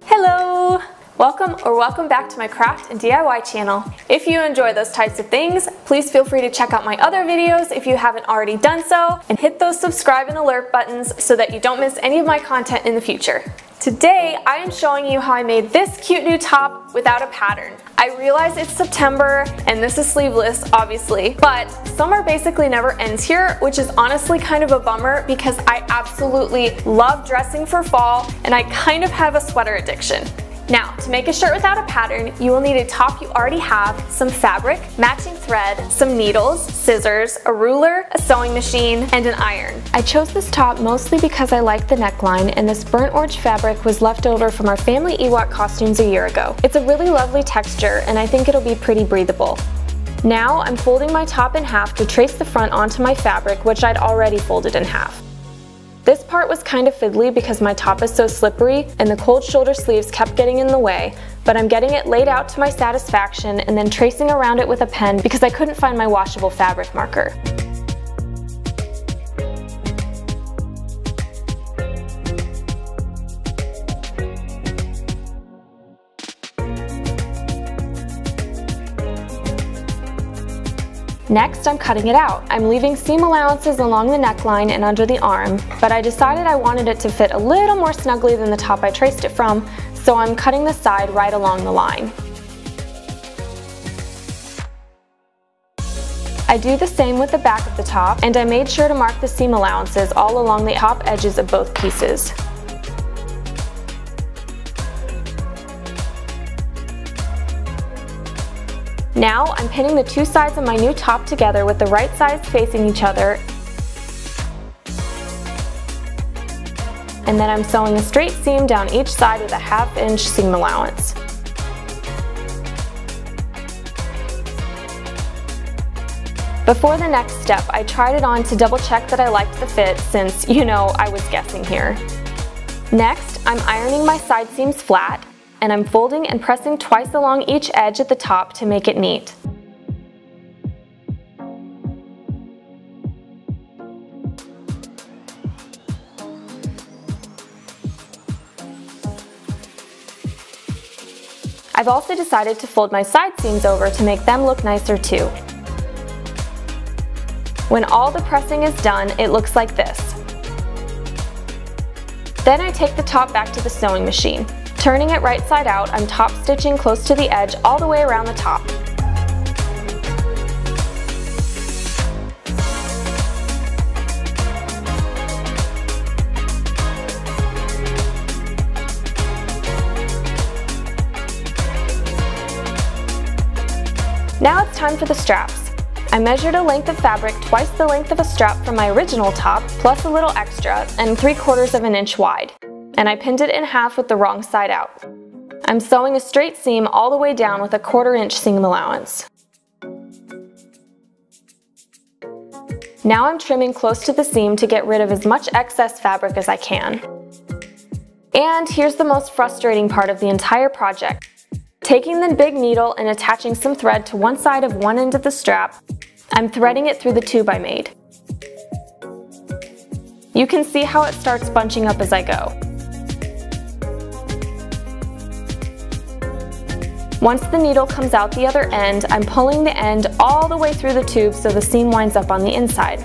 Hello! Welcome back to my craft and DIY channel. If you enjoy those types of things, please feel free to check out my other videos if you haven't already done so, and hit those subscribe and alert buttons so that you don't miss any of my content in the future. Today, I am showing you how I made this cute new top without a pattern. I realize it's September and this is sleeveless, obviously, but summer basically never ends here, which is honestly kind of a bummer because I absolutely love dressing for fall and I kind of have a sweater addiction. Now, to make a shirt without a pattern, you will need a top you already have, some fabric, matching thread, some needles, scissors, a ruler, a sewing machine, and an iron. I chose this top mostly because I like the neckline and this burnt orange fabric was left over from our family Ewok costumes a year ago. It's a really lovely texture and I think it'll be pretty breathable. Now, I'm folding my top in half to trace the front onto my fabric, which I'd already folded in half. This part was kind of fiddly because my top is so slippery and the cold shoulder sleeves kept getting in the way, but I'm getting it laid out to my satisfaction and then tracing around it with a pen because I couldn't find my washable fabric marker. Next, I'm cutting it out. I'm leaving seam allowances along the neckline and under the arm, but I decided I wanted it to fit a little more snugly than the top I traced it from, so I'm cutting the side right along the line. I do the same with the back of the top, and I made sure to mark the seam allowances all along the top edges of both pieces. Now, I'm pinning the two sides of my new top together with the right sides facing each other, and then I'm sewing a straight seam down each side with a 1/2 inch seam allowance. Before the next step, I tried it on to double check that I liked the fit since, you know, I was guessing here. Next, I'm ironing my side seams flat, and I'm folding and pressing twice along each edge at the top to make it neat. I've also decided to fold my side seams over to make them look nicer too. When all the pressing is done, it looks like this. Then I take the top back to the sewing machine. Turning it right side out, I'm top stitching close to the edge all the way around the top. Now it's time for the straps. I measured a length of fabric twice the length of a strap from my original top, plus a little extra, and 3/4 of an inch wide. And I pinned it in half with the wrong side out. I'm sewing a straight seam all the way down with a 1/4 inch seam allowance. Now I'm trimming close to the seam to get rid of as much excess fabric as I can. And here's the most frustrating part of the entire project. Taking the big needle and attaching some thread to one side of one end of the strap, I'm threading it through the tube I made. You can see how it starts bunching up as I go. Once the needle comes out the other end, I'm pulling the end all the way through the tube so the seam winds up on the inside.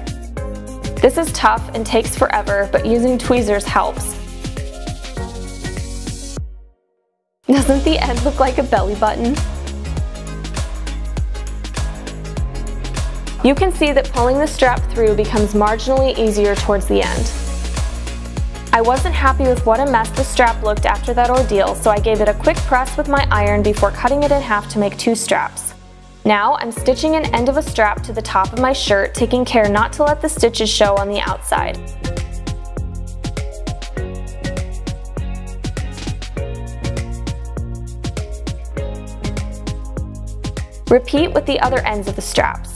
This is tough and takes forever, but using tweezers helps. Doesn't the end look like a belly button? You can see that pulling the strap through becomes marginally easier towards the end. I wasn't happy with what a mess the strap looked after that ordeal, so I gave it a quick press with my iron before cutting it in half to make 2 straps. Now I'm stitching an end of a strap to the top of my shirt, taking care not to let the stitches show on the outside. Repeat with the other ends of the straps.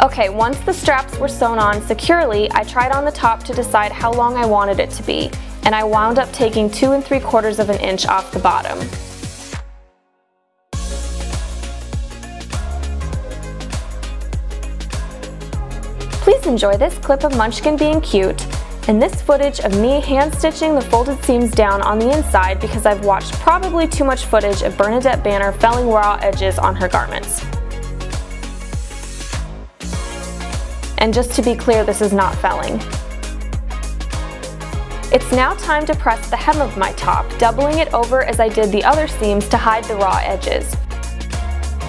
Okay, once the straps were sewn on securely, I tried on the top to decide how long I wanted it to be. and I wound up taking 2 3/4 of an inch off the bottom. Please enjoy this clip of Munchkin being cute, and this footage of me hand stitching the folded seams down on the inside because I've watched probably too much footage of Bernadette Banner felling raw edges on her garments. And just to be clear, this is not felling. It's now time to press the hem of my top, doubling it over as I did the other seams to hide the raw edges.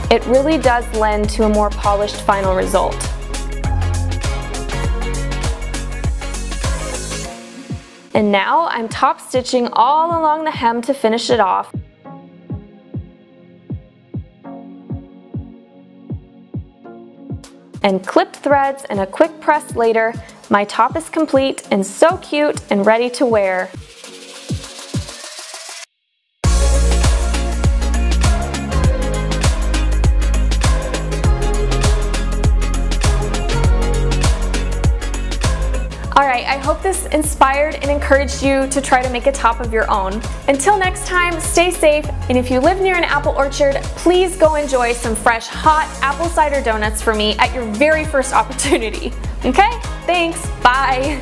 It really does lend to a more polished final result. And now I'm top stitching all along the hem to finish it off. And clipped threads and a quick press later, my top is complete and so cute and ready to wear. Alright, I hope this inspired and encouraged you to try to make a top of your own. Until next time, stay safe, and if you live near an apple orchard, please go enjoy some fresh, hot apple cider donuts for me at your very first opportunity. Okay? Thanks, bye!